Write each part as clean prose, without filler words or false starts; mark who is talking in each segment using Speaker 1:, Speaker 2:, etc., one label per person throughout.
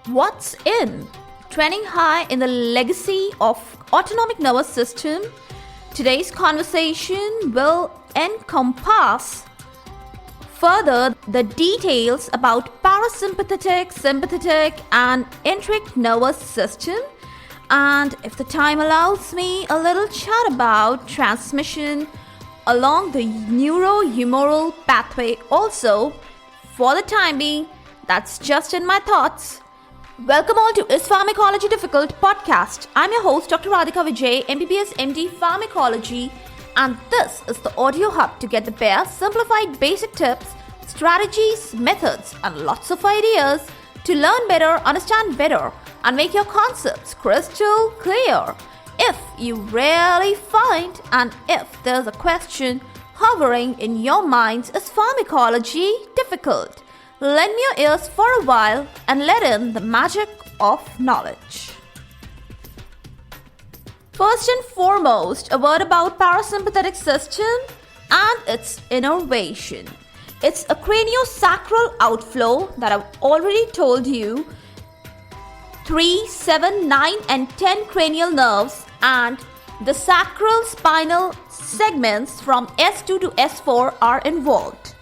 Speaker 1: What's in? Trending high in the legacy of autonomic nervous system, today's conversation will encompass further the details about parasympathetic, sympathetic and enteric nervous system, and if the time allows me, a little chat about transmission along the neurohumoral pathway also. For the time being, that's just in my thoughts. Welcome all to Is Pharmacology Difficult podcast. I'm your host Dr. Radhika Vijay, MBBS MD Pharmacology, and this is the audio hub to get the bare, simplified basic tips, strategies, methods, and lots of ideas to learn better, understand better, and make your concepts crystal clear. If you really find and if there's a question hovering in your minds, is pharmacology difficult? Lend me your ears for a while and let in the magic of knowledge. First and foremost, a word about parasympathetic system and its innervation. It's a craniosacral outflow that I've already told you. 3, 7, 9 and 10 cranial nerves and the sacral spinal segments from S2 to S4 are involved.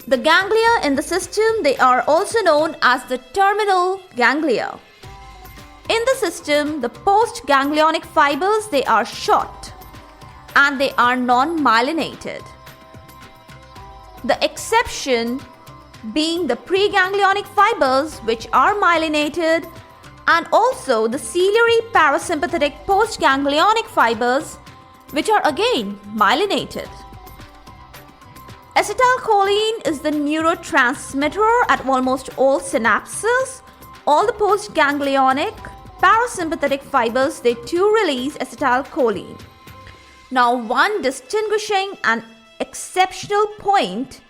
Speaker 1: The ganglia in the system, they are also known as the terminal ganglia. In the system, the postganglionic fibers, they are short and they are non-myelinated. The exception being the preganglionic fibers, which are myelinated, and also the ciliary parasympathetic postganglionic fibers, which are again myelinated. Acetylcholine is the neurotransmitter at almost all synapses. All the postganglionic parasympathetic fibers, they too release acetylcholine. Now, one distinguishing and exceptional point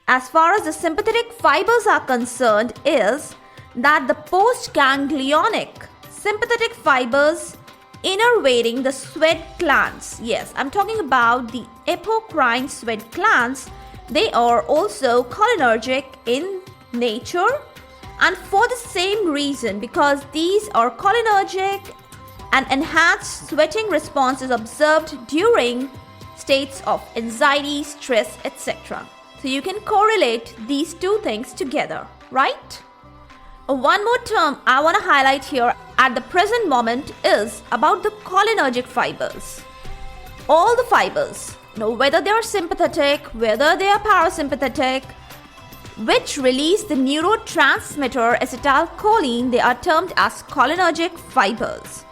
Speaker 1: as far as the sympathetic fibers are concerned is that the postganglionic sympathetic fibers innervating the sweat glands. Yes, I'm talking about the apocrine sweat glands. They are also cholinergic in nature, and for the same reason, because these are cholinergic, an enhanced sweating response is observed during states of anxiety, stress, etc. So you can correlate these two things together, right? One more term I want to highlight here at the present moment is about the cholinergic fibers. All the fibers, whether they are sympathetic, whether they are parasympathetic, which release the neurotransmitter acetylcholine, they are termed as cholinergic fibers.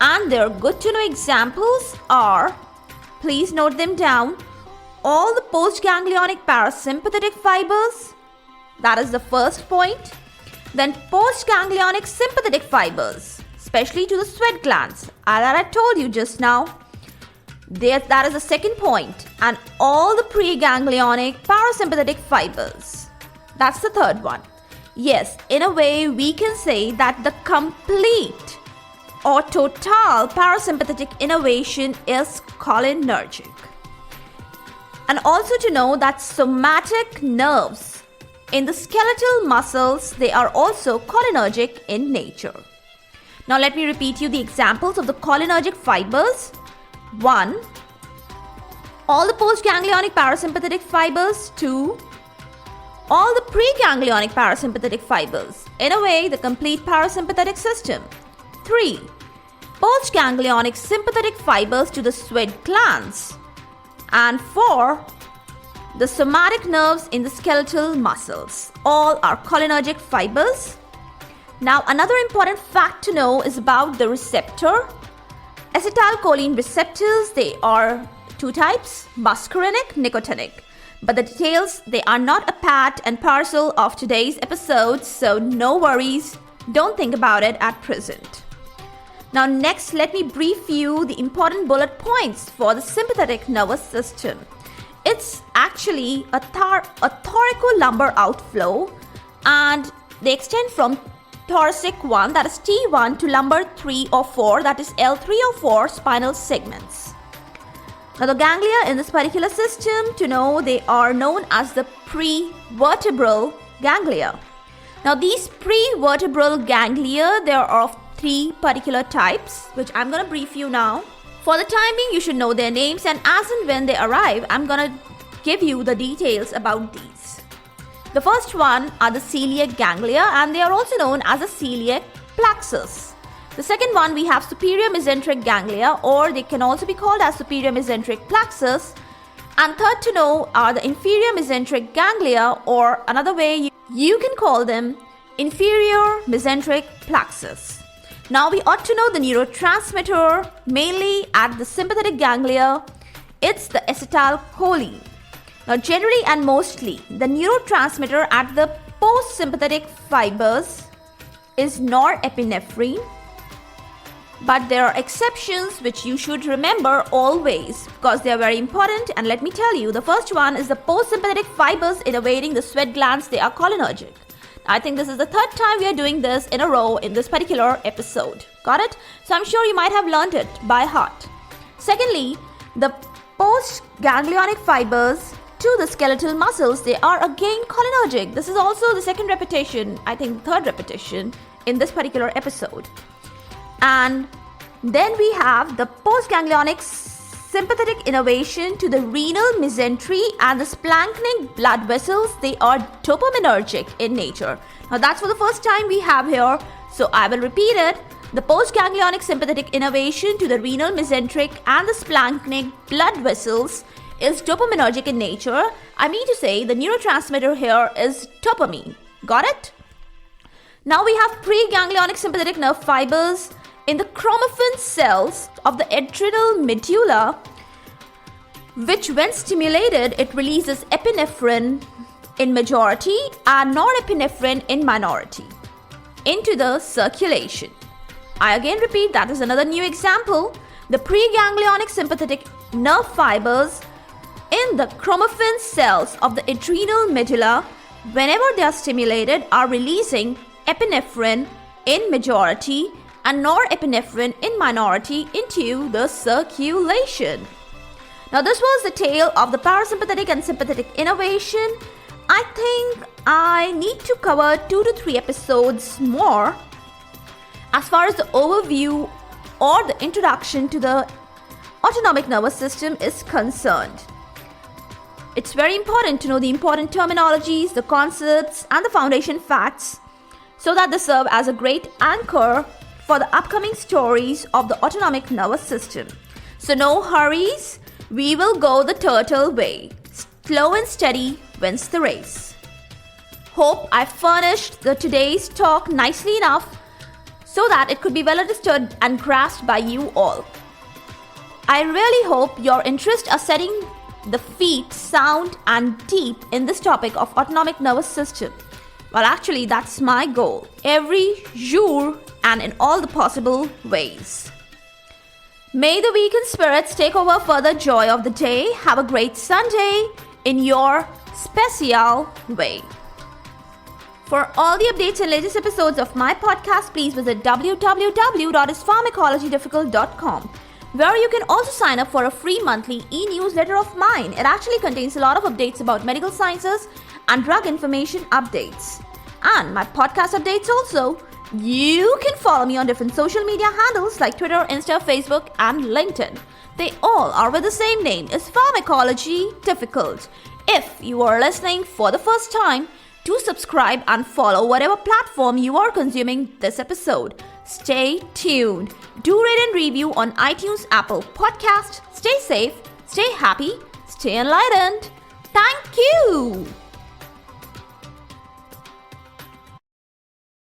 Speaker 1: And their good to know examples are, please note them down, all the postganglionic parasympathetic fibers, that is the first point. Then postganglionic sympathetic fibers, especially to the sweat glands, that I told you just now. That is the second point. And all the preganglionic parasympathetic fibers. That's the third one. Yes, in a way we can say that the complete or total parasympathetic innervation is cholinergic. And also to know that somatic nerves in the skeletal muscles, they are also cholinergic in nature. Now let me repeat you the examples of the cholinergic fibers. 1. All the postganglionic parasympathetic fibers. 2. All the preganglionic parasympathetic fibers. In a way, the complete parasympathetic system. 3. Postganglionic sympathetic fibers to the sweat glands. And 4. The somatic nerves in the skeletal muscles. All are cholinergic fibers. Now, another important fact to know is about the receptor. Acetylcholine receptors, they are two types, muscarinic, nicotinic. But the details, they are not a part and parcel of today's episode, so no worries, don't think about it at present. Now next, let me brief you the important bullet points for the sympathetic nervous system. It's actually a thoracolumbar outflow, and they extend from thoracic 1, that is T1, to lumbar 3 or 4, that is L3 or 4 spinal segments. Now the ganglia in this particular system, to know, they are known as the prevertebral ganglia. Now these prevertebral ganglia, there are of 3 particular types, which I'm going to brief you now. For the time being, you should know their names, and as and when they arrive, I'm going to give you the details about these. The first one are the celiac ganglia, and they are also known as the celiac plexus. The second one, we have superior mesenteric ganglia, or they can also be called as superior mesenteric plexus. And third to know are the inferior mesenteric ganglia, or another way you can call them inferior mesenteric plexus. Now we ought to know the neurotransmitter, mainly at the sympathetic ganglia. It's the acetylcholine. Now generally and mostly, the neurotransmitter at the postsympathetic fibers is norepinephrine. But there are exceptions which you should remember always because they are very important, and let me tell you, the first one is the postsympathetic fibers innervating the sweat glands. They are cholinergic. I think this is the third time we are doing this in a row in this particular episode. Got it? So I'm sure you might have learned it by heart. Secondly, the postganglionic fibers to the skeletal muscles, they are again cholinergic. This is also the second repetition, I think third repetition in this particular episode. And then we have the postganglionic sympathetic innervation to the renal mesentery and the splanchnic blood vessels. They are dopaminergic in nature. Now that's for the first time we have here, so I will repeat it. The postganglionic sympathetic innervation to the renal mesenteric and the splanchnic blood vessels is dopaminergic in nature. I mean to say the neurotransmitter here is dopamine. Got it? Now we have preganglionic sympathetic nerve fibers in the chromaffin cells of the adrenal medulla, which when stimulated, it releases epinephrine in majority and norepinephrine in minority into the circulation. I again repeat, that is another new example. The preganglionic sympathetic nerve fibers in the chromaffin cells of the adrenal medulla, whenever they are stimulated, are releasing epinephrine in majority and norepinephrine in minority into the circulation. Now this was the tale of the parasympathetic and sympathetic innervation. I think I need to cover 2 to 3 episodes more as far as the overview or the introduction to the autonomic nervous system is concerned. It's very important to know the important terminologies, the concepts, and the foundation facts so that they serve as a great anchor for the upcoming stories of the autonomic nervous system. So no hurries, we will go the turtle way. Slow and steady wins the race. Hope I furnished today's talk nicely enough so that it could be well understood and grasped by you all. I really hope your interests are setting the feet sound and deep in this topic of autonomic nervous system. Well, actually, that's my goal. Every jour and in all the possible ways. May the weekend spirits take over for the joy of the day. Have a great Sunday in your special way. For all the updates and latest episodes of my podcast, please visit www.ispharmacologydifficult.com, where you can also sign up for a free monthly e-newsletter of mine. It actually contains a lot of updates about medical sciences and drug information updates. And my podcast updates also. You can follow me on different social media handles like Twitter, Insta, Facebook, and LinkedIn. They all are with the same name, is Pharmacology Difficult. If you are listening for the first time, do subscribe and follow whatever platform you are consuming this episode. Stay tuned. Do rate and review on iTunes, Apple Podcast. Stay safe, stay happy, stay enlightened.